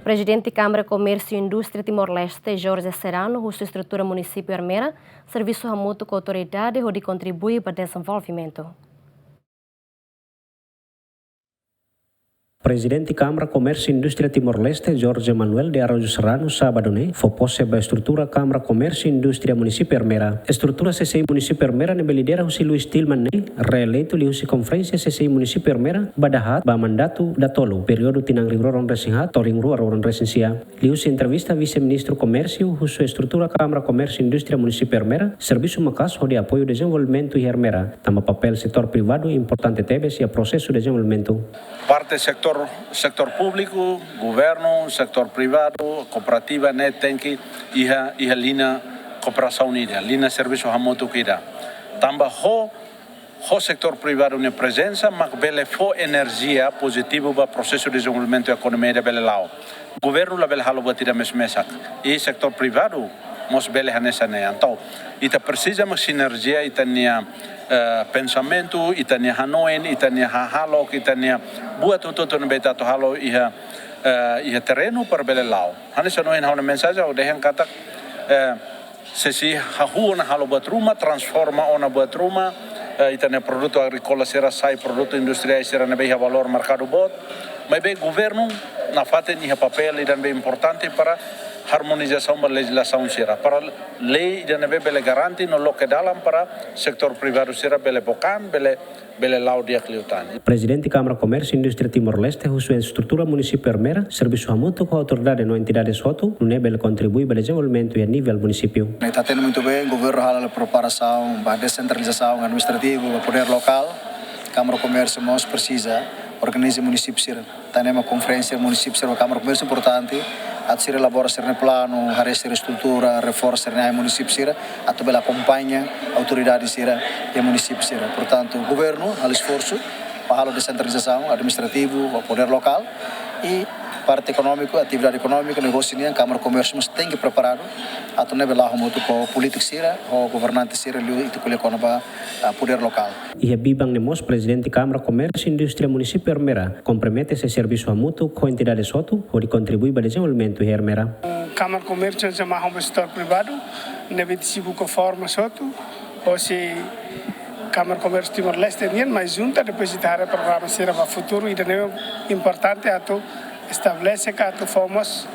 Presidente Câmara Comércio e Indústria Timor-Leste, Jorge Serrano, sua estrutura município Armera, serviço mútuo com a autoridade onde contribui para o desenvolvimento. Presidente Câmara Comércio e Indústria Timor-Leste, Jorge Manuel de Araújo Serrano, sábado, foi posse da estrutura Câmara Comércio e Indústria Município Armera. Estrutura CCI Município Armera ne lidera o Luís Tillman reeleito li conferência CCI Município Armera badahat ba mandato da tolo período tinang ringro resinhat toring ruar resensia. Li entrevista vice-ministro Comércio sua estrutura Câmara Comércio e Indústria Município Armera, serviço macas de apoio ao desenvolvimento e Armera, tama papel setor privado importante tebes e a processo de desenvolvimento. Parte sector público, governo, sector privado, cooperativa, net tem que ir a linha cooperação unida, linha serviço hamoto kira. Tamba ho sector privado ne presença, mas bele fo energia positiva para o processo de desenvolvimento da economia de bele lao. Governo la bele halo batida mesmesak. E sector privado mos bele hanesa ne. Então, ita precisa uma sinergia itania pensamento, itania hanoen, itania halo, itania buat tutu no beta to halo iha terreno para bele lao. Hanesa noen halo mensagem o dehan kata se hahu na halo buat rumah transforma ona buat rumah itania produto agrícola será sai produto industrial será na beha valor mercado bot. Mas bem governo na faten iha papel idan bem importante para harmonização da legislação será para lei idan bele garanti no lo que dalam para sektor privado será bele bokan bele lau dia kliutan. Presidente Câmara Comércio e Indústria Timor-Leste sua estrutura município Armera, serviço mútuo com a autoridade no entidade soto, no nível contribui para o desenvolvimento e a nível município. Está tendo muito bem, o governo hala a preparação para a descentralização administrativa, para o poder local. Câmara Comércio nós precisa organizar o município ser. Está numa conferência município ser uma Câmara Comércio importante. A ser elabora ser no plano, a ser estrutura, reforça ser município ser, a também acompanha a autoridade ser e município ser. Portanto, o governo há esforço para a descentralização administrativa, o poder local e parte econômica, atividade econômica, negócio nem Câmara Comércio mas tem que preparar a tornar lá muito com político ser, o governante ser ali e tu colhe com o poder local. E a bibang nemos Presidente Câmara Comércio e Indústria Município Armera compromete esse serviço mútuo com a entidade soto onde contribui para o desenvolvimento e Armera. Câmara Comércio é um setor privado, deve ser com forma soto, ou se Câmara Comércio Timor-Leste nem mais junta depois de ter programa ser para o futuro e é importante a tu estabelece que tu fomos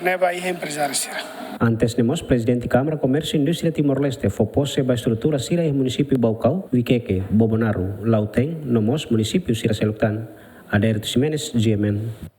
neva empresário ser. Antes nemos Presidente Câmara Comércio e Indústria Timor-Leste foi posse da estrutura sira e município Baucau, Viqueque, Bobonaru, Lauteng, nomos município sira Seluktan. Aderto Ximenes, GMN.